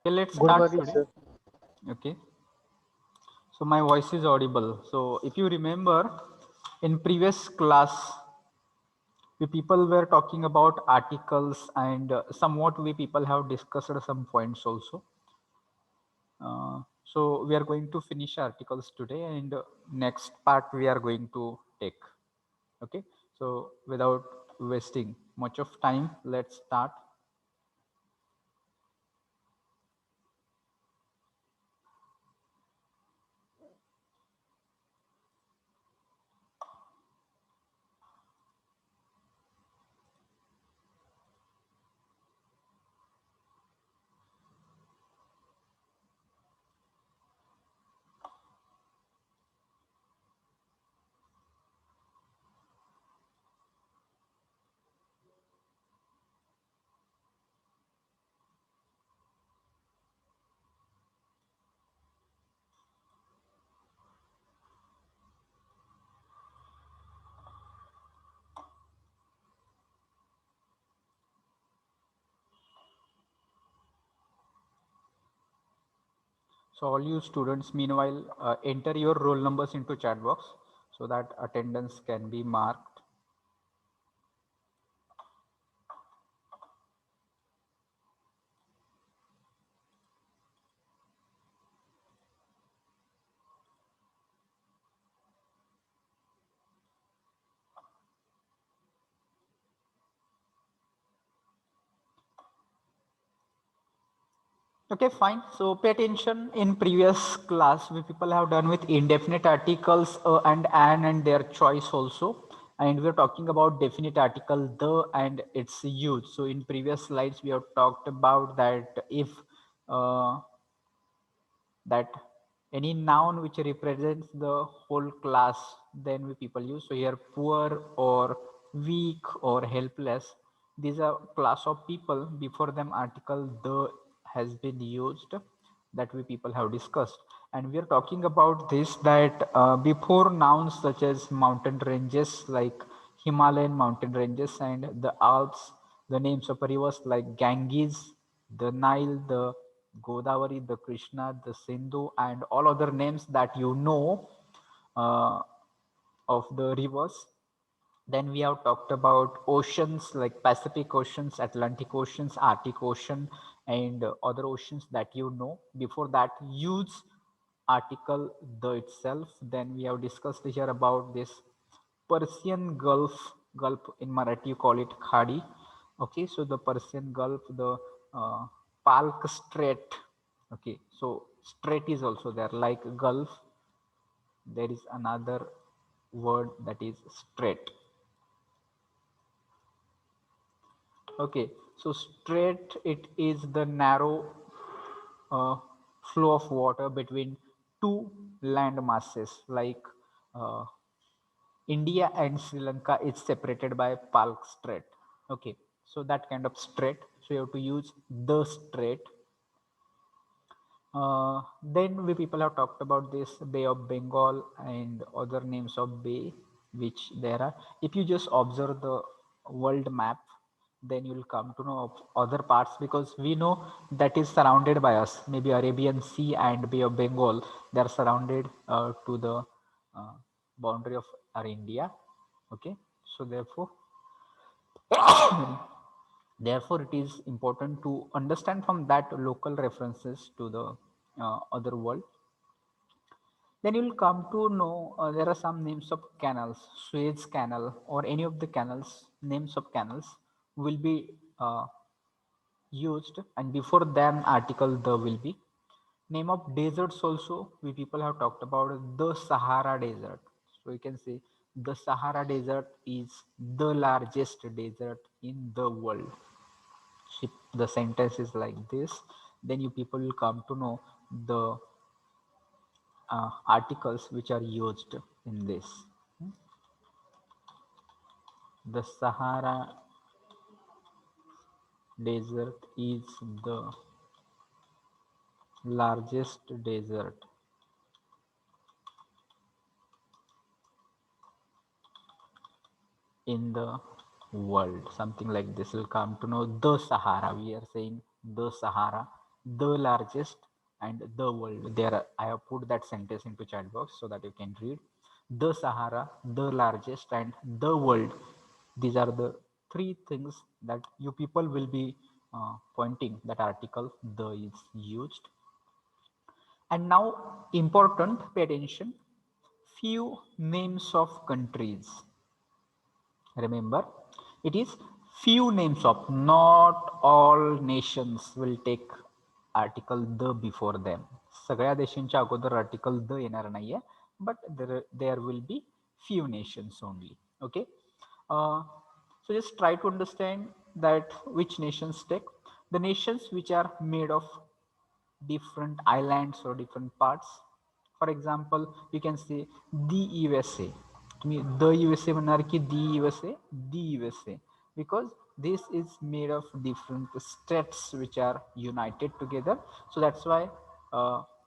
Okay, let's Good start morning, today. sir. Okay, so my voice is audible. So if you remember, in previous class, we people were talking about articles and somewhat we people have discussed some points also. So we are going to finish articles today, and next part we are going to take. Okay, so without wasting much of time, let's start. So all you students, meanwhile, enter your roll numbers into chat box so that attendance can be marked. Okay, fine. So pay attention. In previous class, we people have done with indefinite articles and their choice also. And we're talking about definite article the and its use. So in previous slides, we have talked about that if uh, that any noun which represents the whole class, then we people use. So here poor or weak or helpless, these are class of people. Before them article the has been used, that we people have discussed. And we are talking about this that before nouns such as mountain ranges like Himalayan mountain ranges and the Alps, the names of rivers like Ganges, the Nile, the Godavari, the Krishna, the Sindhu, and all other names that you know uh, of the rivers. Then we have talked about oceans like Pacific Oceans, Atlantic Oceans, Arctic Ocean, and other oceans that you know. Before that, use article the itself. Then we have discussed here about this Persian Gulf in Marathi you call it Khadi. Okay, so the Persian Gulf, the uh, Palk Strait. Okay, so strait is also there like Gulf. There is another word that is strait. Okay, so strait it is the narrow uh, flow of water between two land masses like uh, India and Sri Lanka is separated by Palk Strait. Okay, so that kind of strait. So you have to use the strait. Then we people have talked about this Bay of Bengal and other names of bay which there are. If you just observe the world map, then you will come to know of other parts because we know that is surrounded by us. Maybe Arabian Sea and Bay of Bengal, they are surrounded to the uh, boundary of our India. Okay, so therefore it is important to understand from that local references to the other world. Then you will come to know there are some names of canals, Suez Canal or any of the canals, names of canals will be used, and before them article the will be. Name of deserts also we people have talked about the Sahara Desert. So you can say the Sahara Desert is the largest desert in the world. If the sentence is like this, then you people will come to know the articles which are used in this. The Sahara Desert is the largest desert in the world. Something like this will come to know the Sahara. We are saying the Sahara the largest, and the world. There I have put that sentence into chat box so that you can read. The Sahara, the largest, and the world. These are the three things that you people will be pointing that article the is used. And now important, pay attention, few names of countries. Remember, it is few names of, not all nations will take article the before them. सगळ्या देशांच्या अगोदर article the येणार नाहीये, but there will be few nations only. Okay. So just try to understand that which nations take. The nations which are made of different islands or different parts. For example, you can say the USA. तुम्ही the USA म्हणणार की the USA, because this is made of different states which are united together. So that's why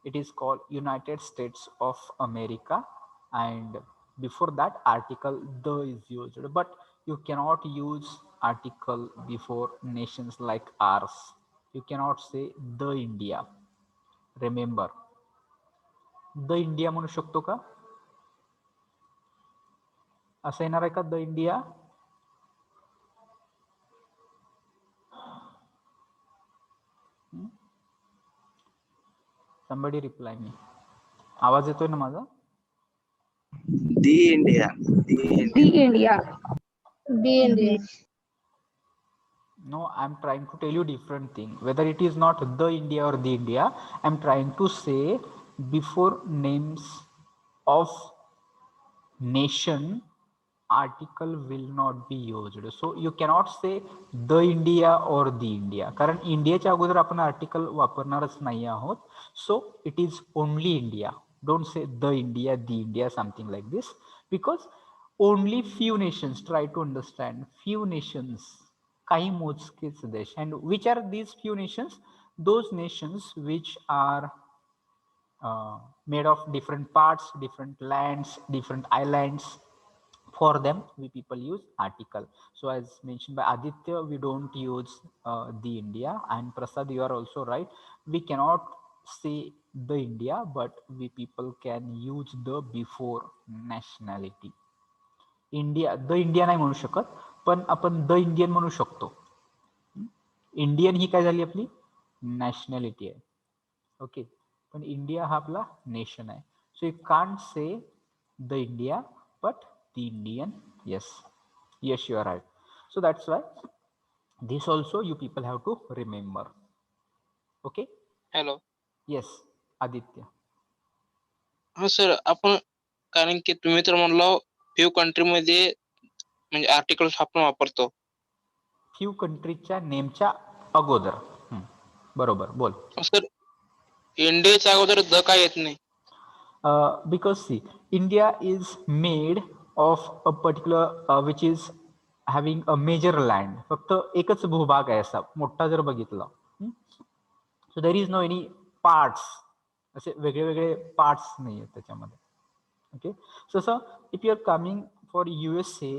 it is called United States of America. And before that article the is used, but you cannot use article before nations like ours. You cannot say the India. Remember, the India म्हणू शकतो का? असं येणार आहे का the India? somebody reply me. आवाज येतोय ना माझा? दी India. No, I'm trying to tell you different thing. Whether it is not the India or the India, I'm trying to say before names of nation article will not be used. So you cannot say the India or the India. कारण इंडियाच्या अगोदर आपण article वापरणारच नाही आहोत. So it is only India. Don't say the India, something like this, because only few nations, try to understand, few nations, काही मोजकेच देश. And which are these few nations? Those nations which are made of different parts, different lands, different islands. For them, we people use article. So as mentioned by Aditya, we don't use the India. And Prasad, you are also right. We cannot say the India, but we people can use the before nationality. India, the India नाही म्हणू शकत, पण आपण the Indian म्हणू शकतो. Indian ही काय झाली आपली नॅशनॅलिटी आहे. ओके, पण इंडिया हा आपला नेशन आहे. So you can't say the India but the Indian. Yes, you are right. So that's why this also you people have to remember. Okay. Hello. Yes, Aditya. हा sir, आपण कारण की तुम्ही तर म्हणलो फ्यू कंट्री मध्ये म्हणजे आर्टिकल्स आपण वापरतो. फ्यू कंट्रीच्या नेमच्या अगोदर. बरोबर, बोल. सर, इंडियाच्या अगोदर द काय येत नाही? Because see, India is made of a particular which is having a major land. फक्त एकच भूभाग आहे असा मोठा जर बघितला. So there is no any parts, असे वेगळे वेगळे पार्ट्स नाही आहेत त्याच्यामध्ये. Okay, so if you are coming for USA,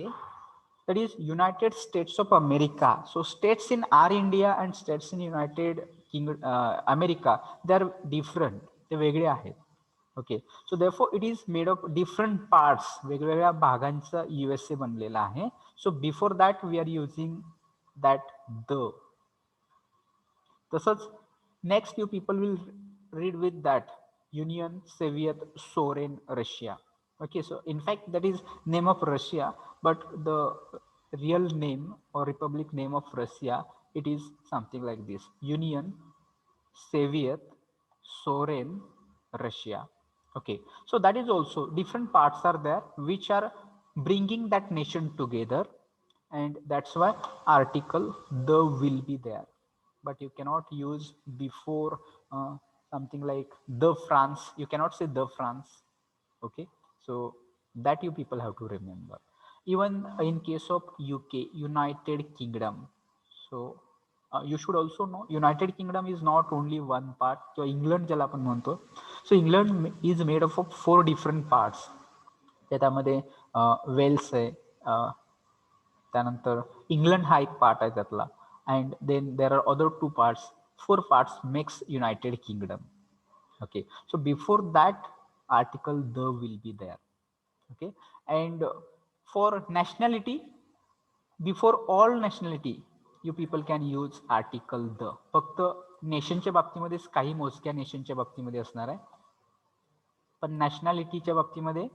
that is United States of America. So states in our India and states in United Kingdom America, they are different. ते वेगळे आहेत. Okay, so therefore it is made of different parts, वेगवेगळ्या भागांचा USA बनलेला आहे. So before that we are using that the. तसंच next you people will read with that union soviet सोरेन Russia. Okay, so in fact that is name of Russia, but the real name or republic name of Russia, it is something like this: Union Soviet Soren Russia. Okay, so that is also different parts are there which are bringing that nation together, and that's why article the will be there. But you cannot use before something like the France. You cannot say the France. Okay, so that you people have to remember. Even in case of UK, United Kingdom, so you should also know United Kingdom is not only one part. So England ज्याला आपण म्हणतो, so England is made up of 4 different parts. त्यामध्ये Wales आहे, त्यानंतर England हा एक part आहे त्यातला, and then there are other 2 parts, 4 parts makes United Kingdom. Okay, so before that article the will be there. Okay, and for nationality, before all nationality you people can use article the. फक्त नेशनच्या बाबतीमध्येच काही मोजक्या नेशनच्या बाबतीमध्ये असणार आहे, पण नॅशनॅलिटीच्या बाबतीमध्ये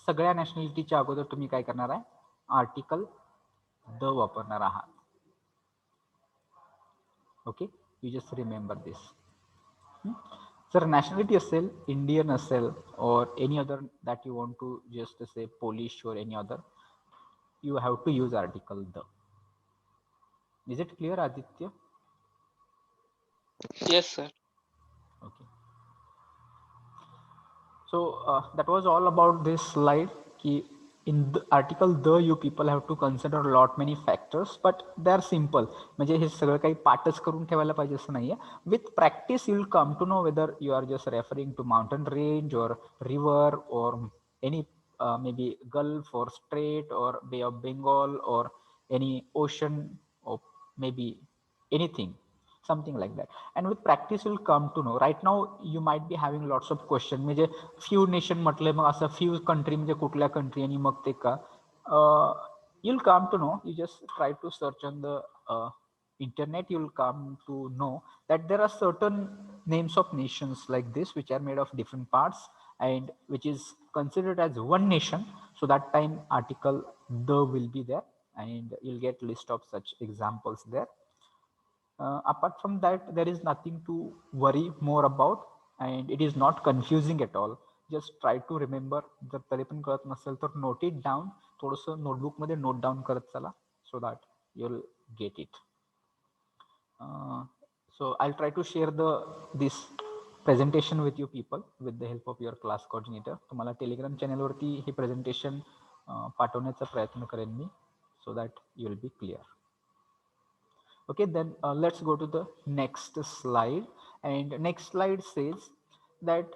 सगळ्या नॅशनॅलिटीच्या अगोदर तुम्ही काय करणार आहे, आर्टिकल द वापरणार आहात. Okay, you just remember this. जर नॅशनॅलिटी असेल, इंडियन असेल or any other that you want to just say Polish or any other, you have to use article the. Is it clear, Aditya? Yes, sir. Okay. So that was all about this slide. Ki in the article the you people have to consider a lot many factors, but they are simple. म्हणजे हे सगळं काही पाठच करून ठेवायला पाहिजे असं नाहीये. With practice you will come to know whether you are just referring to mountain range or river or any maybe Gulf or Strait or Bay of Bengal or any ocean or maybe anything, something like that. And with practice you'll come to know. Right now you might be having lots of questions. म्हणजे few nation म्हटले मग असं few country म्हणजे कुठल्या country आणि मग ते का, you'll come to know. You just try to search on the internet, you'll come to know that there are certain names of nations like this which are made of different parts and which is considered as one nation. So that time article the will be there and you'll get list of such examples there. Apart from that there is nothing to worry more about and it is not confusing at all. Just try to remember. जर तरी पण कळत नसेल तर note it down, थोडंसं notebook मध्ये note down करत चला so that you'll get it. So I'll try to share this presentation with you people with the help of your class coordinator. तुम्हाला टेलिग्राम चॅनल वरती हे प्रेझेंटेशन पाठवण्याचा प्रयत्न करेन मी so that you will be clear. Okay, then let's go to the next slide. And next slide says that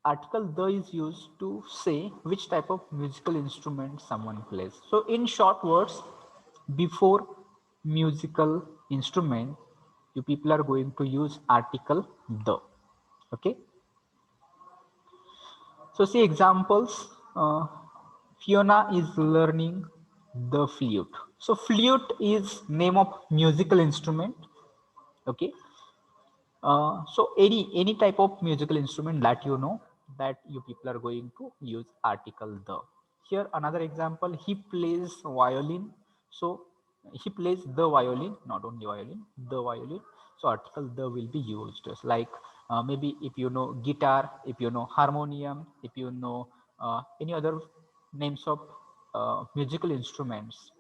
article the is used to say which type of musical instrument someone plays. So in short words, before musical instrument you people are going to use article the. Okay, so see examples. Fiona is learning the flute. So flute is name of musical instrument. Okay, so any type of musical instrument that you know that you people are going to use article the. Here another example, he plays violin. So he plays the violin, not only violin, the violin. So article the will be used. Like maybe if you know guitar, if you know harmonium, if you know any other names of musical instruments,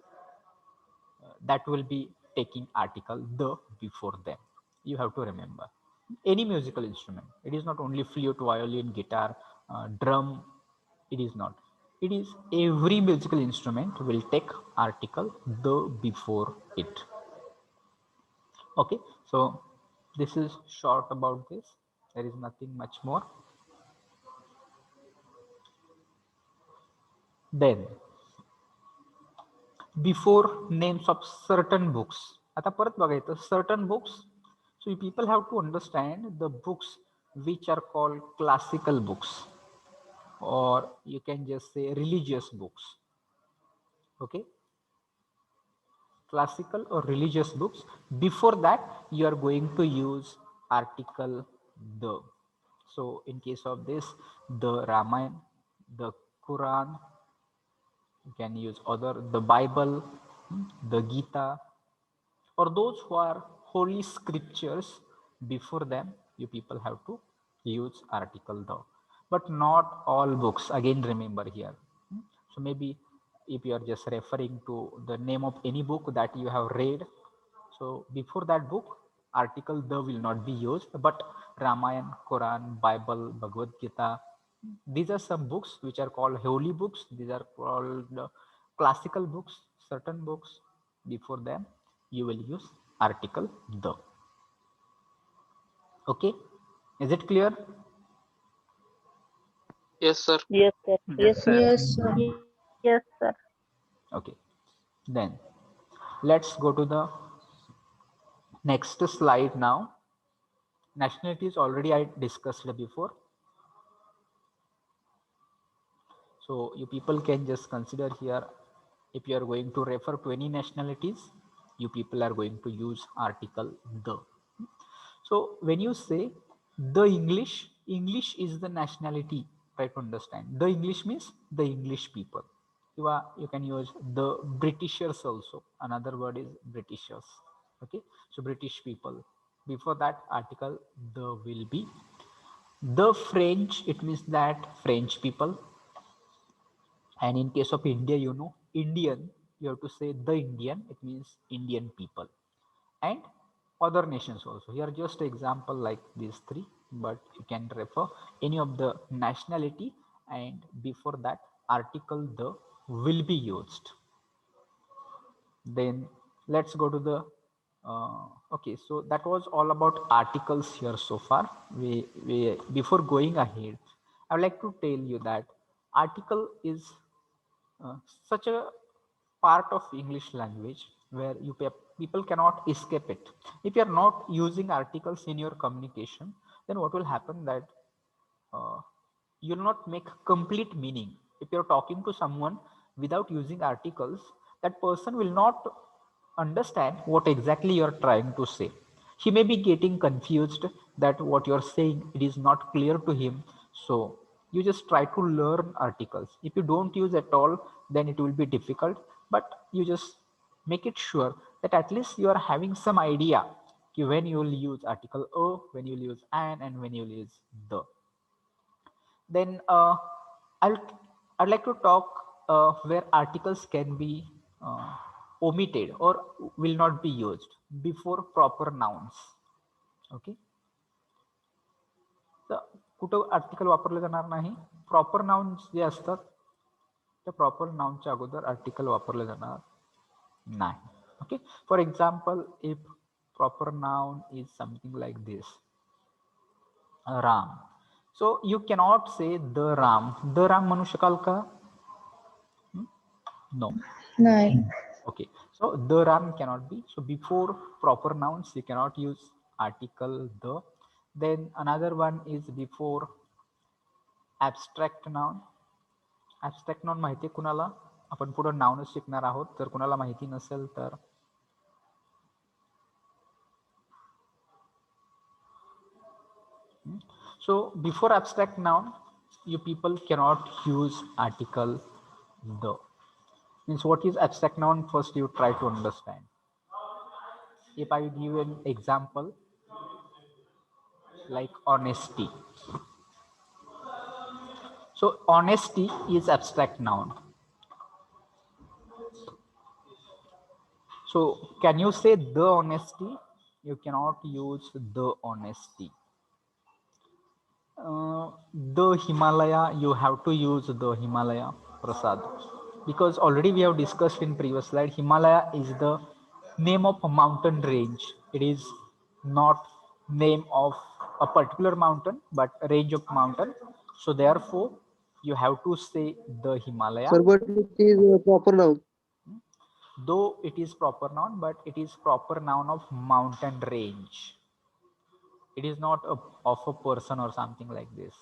that will be taking article the before them. You have to remember any musical instrument. It is not only flute, violin, guitar, drum. It is not. It is every musical instrument will take article the before it. Okay, so this is short about this. There is nothing much more. Then before names of certain books. आता परत बघायचं certain books. So you people have to understand the books which are called classical books, or you can just say religious books. Okay, classical or religious books. Before that you are going to use article the. So in case of this, the Ramayana, the Quran, you can use other, the Bible, the Gita, or those who are holy scriptures. Before them you people have to use article the, but not all books. Again remember here. So maybe if you are just referring to the name of any book that you have read, so before that book article the will not be used. But Ramayana, Quran, Bible, Bhagavad Gita, these are some books which are called holy books. These are called classical books. Certain books, before them you will use article the. Okay, is it clear? Yes, sir. Yes, sir. Yes, sir. Yes, sir. Yes, sir. Okay, then let's go to the next slide now. Nationalities already I discussed before. So you people can just consider here, if you are going to refer to any nationalities, you people are going to use article the. So when you say the English, English is the nationality, try to understand. The English means the English people. You can use the Britishers also. Another word is Britishers. Okay, so British people. Before that article, the will be. The French, it means that French people. And in case of India, you know, Indian, you have to say the Indian, it means Indian people. And other nations also. Here just example like these three, but you can refer any of the nationality, and before that article the will be used. Then let's go to the okay, so that was all about articles here so far. We before going ahead, I would like to tell you that article is such a part of English language where people cannot escape it. If you are not using articles in your communication, then what will happen that uh, you'll not make complete meaning. If you're talking to someone without using articles, that person will not understand what exactly you're trying to say. He may be getting confused that what you're saying it is not clear to him. So you just try to learn articles. If you don't use at all, then it will be difficult. But you just make it sure that at least you are having some idea when you will use article o, when you will use an, and when you will use the. Then I'll I'd like to talk where articles can be omitted or will not be used before proper nouns. Okay, तर कुठं article वापरलं जाणार नाही. Proper nouns जे असतात त्या proper नाउनच्या अगोदर article वापरलं जाणार नाही. Okay, for example, if proper noun is something like this, Ram. So you cannot say the Ram. The Ram म्हणू शकाल का? No. नाही. Okay, so the Ram cannot be. So before proper nouns, you cannot use article the. Then another one is before abstract noun. Abstract noun माहिती आहे कुणाला? आपण पुढे नाउनच शिकणार आहोत. जर कुणाला माहिती नसेल तर so before abstract noun, you people cannot use article the. Means what is abstract noun? First you try to understand. If I give you an example like honesty. So honesty is abstract noun. So can you say the honesty? You cannot use the honesty. The Himalaya, you have to use the Himalaya, Prasad, because already we have discussed in previous slide, Himalaya is the name of a mountain range. It is not name of a particular mountain but range of mountain. So therefore you have to say the Himalaya. Sir, but it is proper noun. Though it is proper noun, but it is proper noun of mountain range. It is not of a person or something like this.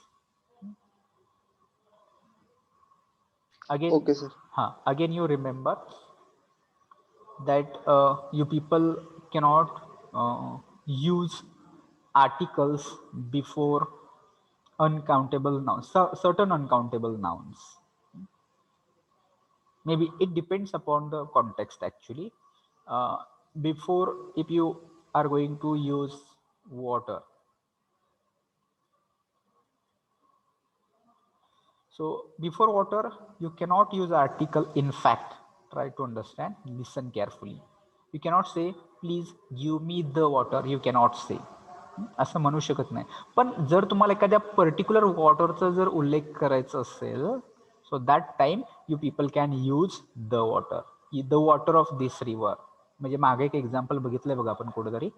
Again, Okay, sir. Again you remember that you people cannot use articles before uncountable nouns, certain uncountable nouns. Maybe it depends upon the context actually. Before, if you are going to use water, so before water you cannot use article in fact. Try to understand, listen carefully. You cannot say please give me the water. You cannot say असं म्हणू शकत नाही. पण जर तुम्हाला एखाद्या particular वॉटरचा जर उल्लेख करायचा असेल, so that time you people can use the water of this river. म्हणजे मागे एक एक्झाम्पल बघितलंय बघा आपण कुठेतरी,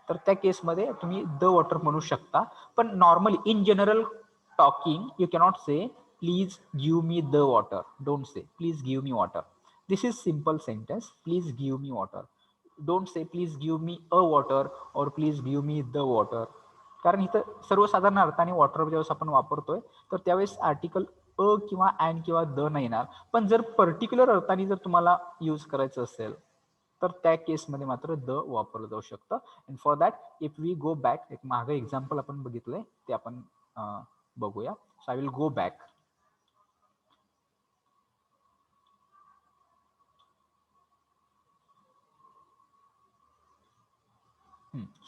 तर त्या केसमध्ये तुम्ही द वॉटर म्हणू शकता. पण normally in general talking you cannot से please give me the water. Don't say please give me water. This is simple sentence, please give me water. Don't say please give me a water or please give me the water. कारण इथं सर्वसाधारण अर्थाने water ज्यावेळेस आपण वापरतोय तर त्यावेळेस article a किंवा अँड किंवा द नाही येणार. पण जर पर्टिक्युलर अर्थाने जर तुम्हाला यूज करायचं असेल तर त्या केसमध्ये मात्र द वापरलं जाऊ शकतं. And for that if we go back, एक मागं एक्झाम्पल आपण बघितलंय ते आपण बघूया. So I will go back.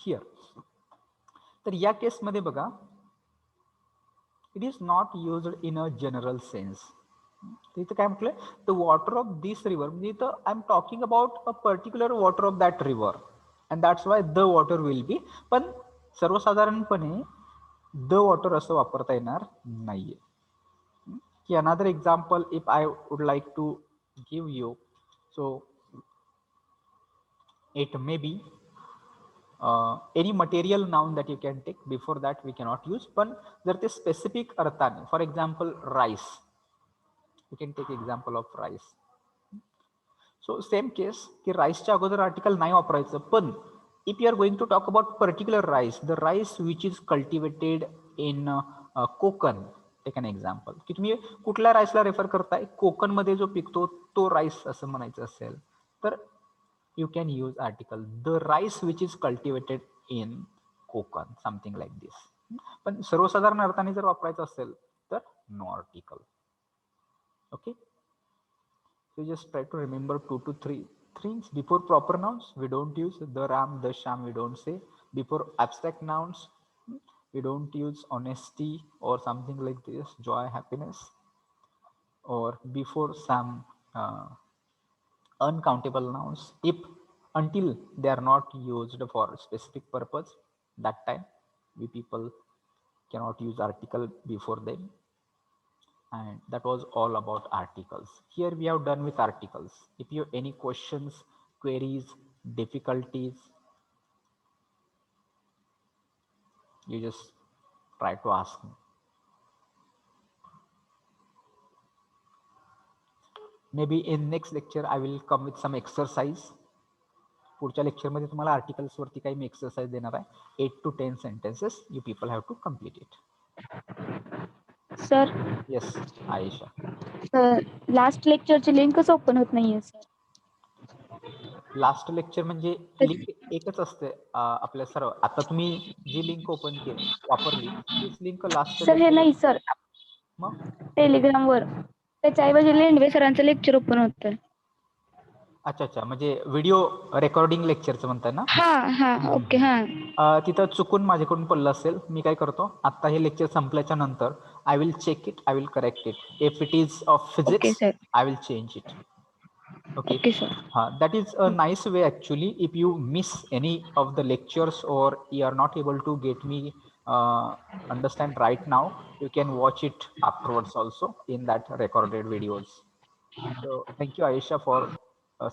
Here. तर या केसमध्ये बघा, it is not used in a general sense. इथं काय म्हटलंय, the water of this river, म्हणजे इथं I am talking about a particular water of that river and that's why the water will be. पण सर्वसाधारणपणे द वॉटर असं वापरता येणार नाहीये. की another example if I would like to give you, so it may be any material noun that you can take. Before that we cannot use. पण जर ते specific अर्थाने, for example rice, you can take example of rice. So same case की राईसच्या अगोदर article नाही वापरायचं. पण if you are going to talk about particular rice, the rice which is cultivated in Konkan, take an example, की तुम्ही कुठल्या राईसला refer करताय, कोकण मध्ये जो पिकतो तो राईस असं म्हणायचं असेल तर you can use article the rice which is cultivated in Konkan, something like this. पण सर्वसाधारण अर्थाने जर वापरायचं असेल तर no article. Okay, so just try to remember 2 to 3 things. Before proper nouns we don't use the ram, the sham, we don't say. Before abstract nouns we don't use honesty or something like this, joy, happiness. Or before some uncountable nouns, if until they are not used for specific purpose, that time we people cannot use article before them. And that was all about articles. Here we have done with articles. If you have any questions, queries, difficulties, you just try to ask me. Maybe in next lecture I will come with some exercise. पुढच्या लेक्चरमध्ये तुम्हाला articles वरती काही मी exercise देणार आहे. 8 to 10 sentences you people have to complete it. Sir yes Ayesha. Last लेक्चरची लिंकच open होत नाहीये सर. लास्ट लेक्चर म्हणजे लिंक एकच असते आपल्या सर्व. आता तुम्ही जी लिंक ओपन केली वापरली तीच लिंक लास्ट सर हे नाही सर, मग टेलिग्राम वर त्याच्याऐवजी लेंडवे सरांचं लेक्चर ओपन होतं. अच्छा अच्छा, म्हणजे व्हिडिओ रेकॉर्डिंग लेक्चरचं म्हणताय ना. हा हा ओके. हा तिथं चुकून माझ्याकडून पडलं असेल. मी काय करतो, आता हे लेक्चर संपल्याच्या नंतर I will check it, I will correct it. If it is of okay physics sir. I will change it. Okay, okay sir. that is a nice way actually. If you miss any of the lectures or you are not able to get me understand right now, you can watch it afterwards also in that recorded videos. So thank you Aisha for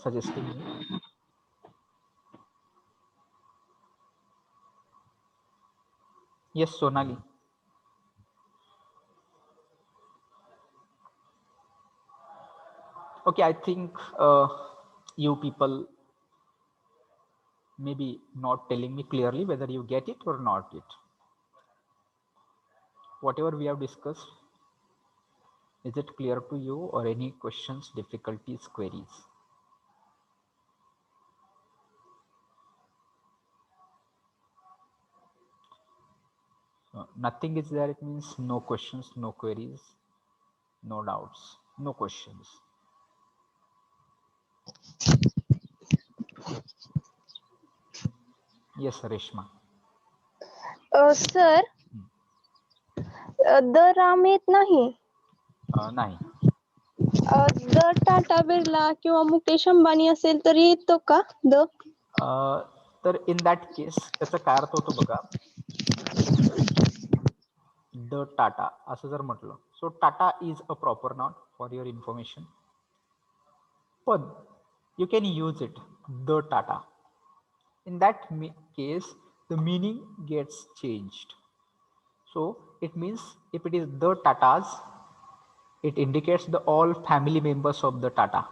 suggesting me. Yes Sonali. Okay, I think you people maybe not telling me clearly whether you get it or not it. Whatever we have discussed, is it clear to you or any questions, difficulties, queries? Nothing is there, it means no questions, no queries, no doubts, no questions. Yes Reshma. Sir the Ram येत नाही. नाही. The Tata Birla किंवा मुकेश अंबानी असेल तरी येतो का the? तर इन that case त्याचा काय अर्थ होतो बघा. द टाटा असं जर म्हटलं, so Tata is a proper noun for your information. पण you can use it, the Tata. In that case, the meaning gets changed. So it means if it is the Tatas, it indicates the all family members of the Tata.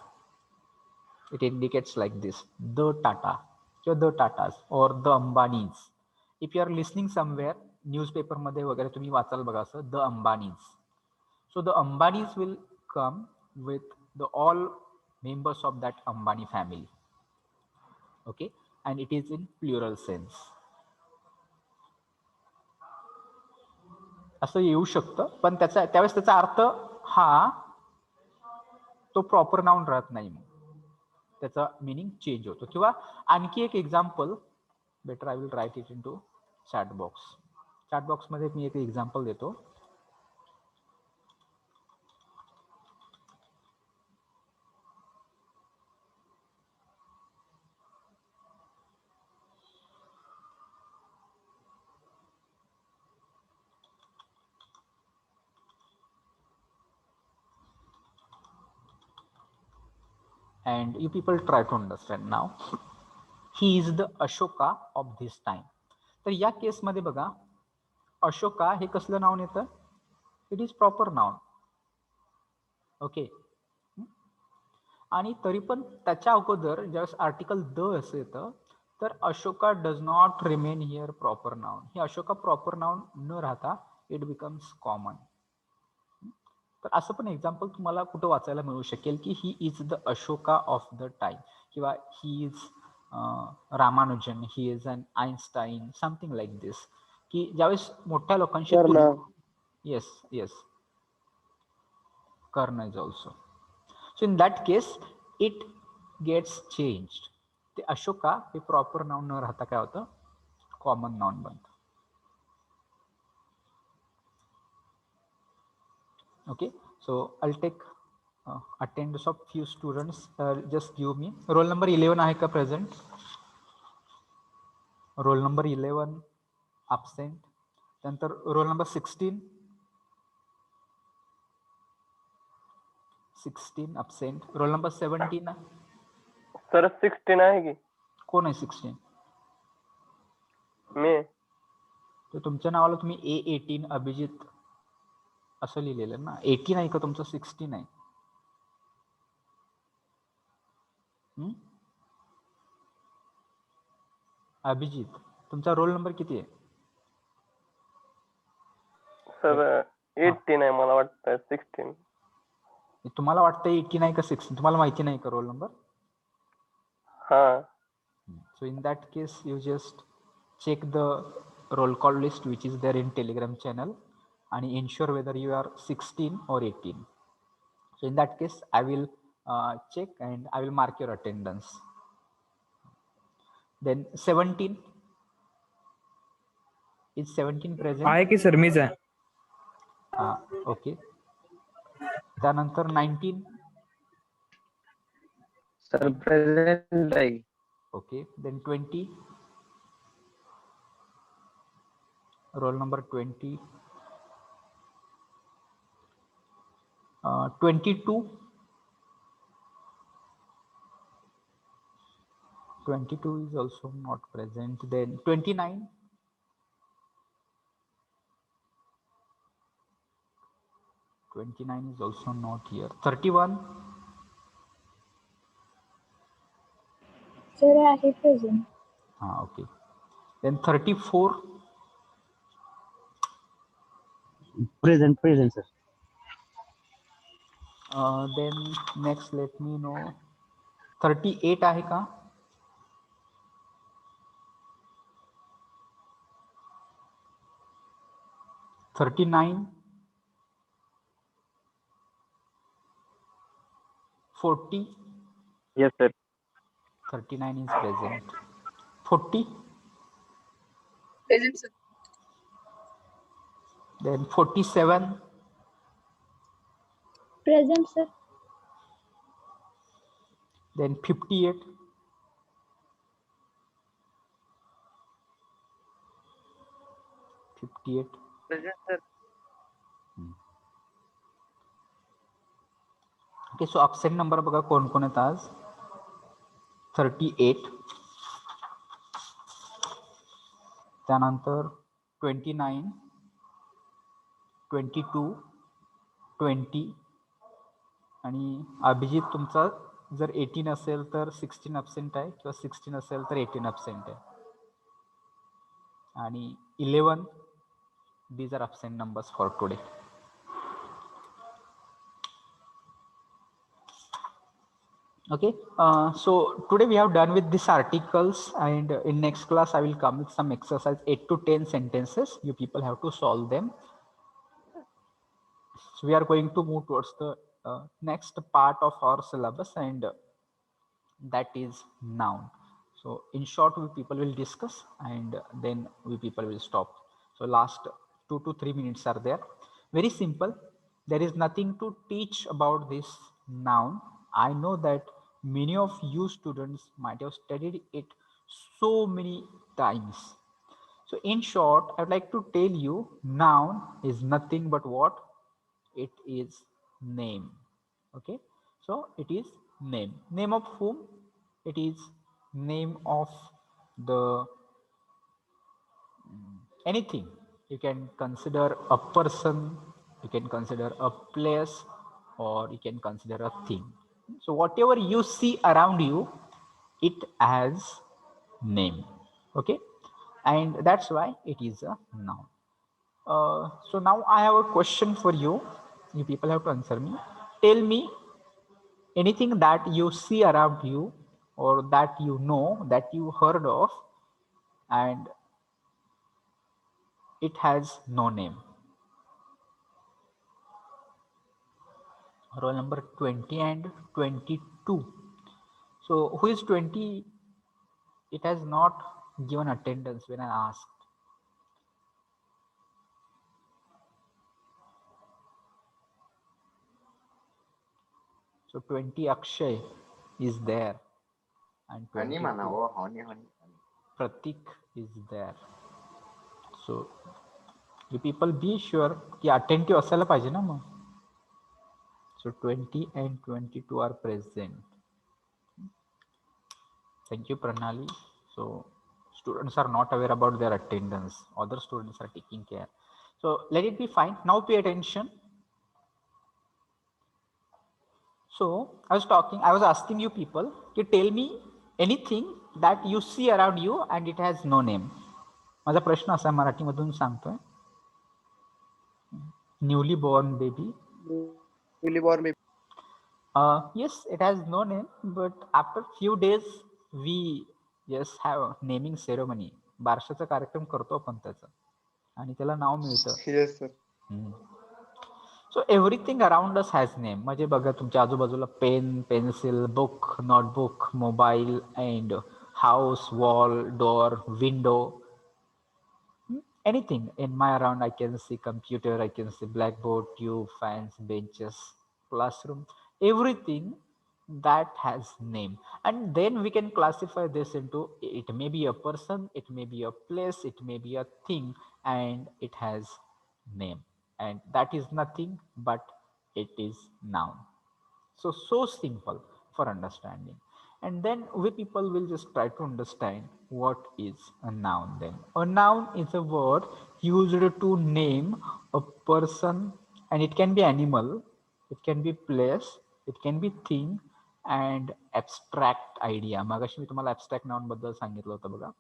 It indicates like this, the Tata, or the Tatas or the Ambanis. If you are listening somewhere न्यूजपेपरमध्ये वगैरे तुम्ही वाचाल बघा असं the Ambanis. So the Ambanis will come with the all members of that Ambani family. Okay, and it is in plural sense. असं येऊ शकतं, पण त्यावेळेस त्याचा अर्थ हा तो प्रॉपर नाउन राहत नाही, मग त्याचा मीनिंग चेंज होतो. किंवा आणखी एक example, better I will write it into chat box. Chat बॉक्समध्ये मी एक एक्झाम्पल देतो. And you people try to understand now. He is the Ashoka of this time. तर या केस मध्ये बघा, अशोका हे कसलं नाउन येतं? It is proper noun. Okay, आणि तरी पण त्याच्या अगोदर ज्यावेळेस आर्टिकल द असं येतं, तर Ashoka does not remain here proper noun. हे अशोका प्रॉपर नाउन न राहता इट बिकम्स कॉमन. तर असं पण एक्झाम्पल तुम्हाला कुठं वाचायला मिळू शकेल की he is the Ashoka of the time, किंवा he is Ramanujan, he is an Einstein, something like this. की ज्यावेळेस मोठ्या लोकांशी yes yes Karna is also. So in that case it gets changed. ते अशोका हे प्रॉपर नाउन न राहता काय होतं? कॉमन नाउन बनतं. Okay, so I'll take attendance of few students. Just give me roll number 11 आहे का present? Roll number 11 absent. त्यानंतर roll number 16 absent. Roll number 17 sir 16 आहे की? कोण आहे 16? मी. तर तुमच्या नावाला तुम्ही A18 अभिजित असं लिहिलेलं ना. 18 आहे का तुमचं? 16 आहे. अभिजित, तुमचा रोल नंबर किती आहे? सर 18 आहे, मला वाटतं 16. तुम्हाला वाटतं 18 आहे का 16? तुम्हाला माहिती नाही का रोल नंबर? हा. So in that case you just check the roll call list which is there in Telegram channel and ensure whether you are 16 or 18. So in that case I will check and I will mark your attendance. Then 17 is 17 present? आहे की sir, मीच आहे. Okay. त्यानंतर 19 sir present आहे. Okay. then 20 roll number 20. 22 is also not present. Then 29 is also not here. 31 sir आहे present. okay. Then 34 present sir. then next let me know 38 आहे का? 39 40 yes sir. 39 is present. 40 Present, sir. then 47 present sir. then 58 present sir. Okay. So absent number बघा कोण कोण आहेत आज? 38, त्यानंतर 29, 22, 20 आणि अभिजित तुमचा जर 18 असेल तर 16 absent आहे, किंवा 16 असेल तर 18 absent आहे. आणि 11 These are absent numbers for today. Okay, so today we have done with these articles, and in next class I will come with some exercise, 8 to 10 sentences. You people have to solve them. So we are going to move towards the next part of our syllabus, and that is noun. So in short, we people will discuss, and then we people will stop. So last 2 to 3 minutes are there. Very simple. There is nothing to teach about this noun. I know that many of you students might have studied it so many times. So in short, I would like to tell you noun is nothing but what? It is name. Okay, so it is name. Name of whom? It is name of the anything. You can consider a person, you can consider a place, or you can consider a thing. So whatever you see around you, it has name. Okay, and that's why it is a noun. So now I have a question for you. You people have to answer me. Tell me anything that you see around you, or that you know, that you heard of, and it has no name. Roll number 20 and 22. So who is 20? It has not given attendance when I asked. So 20 Akshay is there, and 22 Pratik is there. So you people be sure की attentive असायला पाहिजे ना मग. So 20 and 22 are present. Thank you, Pranali. So students are not aware about their attendance. Other students are taking care. So let it be fine. Now pay attention. So I was asking you people to tell me anything that you see around you and it has no name. माझा प्रश्न असा मराठीमधून सांगतोय. Newly born baby. Yes, it has no name, but after few days we just have naming ceremony. बारशाचा कार्यक्रम करतो आपण त्याचा, आणि त्याला नाव मिळतं. Yes, sir. So everything around us has name. म्हणजे बघा तुमच्या आजूबाजूला pen, pencil, book, notebook, mobile, and house, wall, door, window, anything in my around. I can see computer, I can see blackboard, tube, fans, benches, classroom, everything that has name. And then we can classify this into, it may be a person, it may be a place, it may be a thing, and it has name, and that is nothing but it is noun. So simple for understanding. And then we people will just try to understand what is a noun. Then a noun is a word used to name a person, and it can be animal, it can be place, it can be thing, and abstract idea. मगाशी मी तुम्हाला abstract noun बद्दल सांगितलं होतं बघा.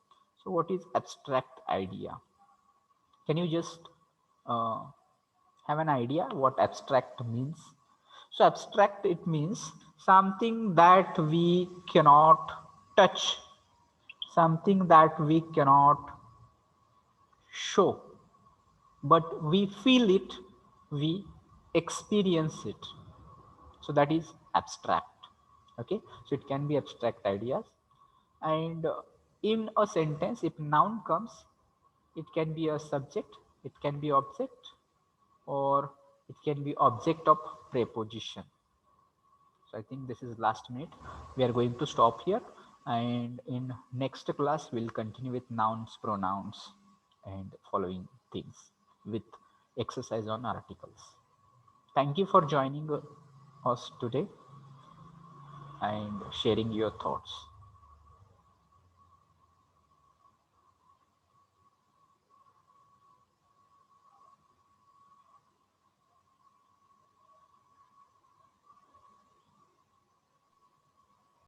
So what is abstract idea? Can you just have an idea what abstract means? So abstract, it means something that we cannot touch, something that we cannot show, but we feel it, we experience it. So that is abstract. Okay, so it can be abstract ideas. And in a sentence, if noun comes, it can be a subject, it can be object, or it can be object of preposition. So I think this is last minute. We are going to stop here, and in next class we'll continue with nouns, pronouns, and following things with exercise on articles. Thank you for joining us today and sharing your thoughts.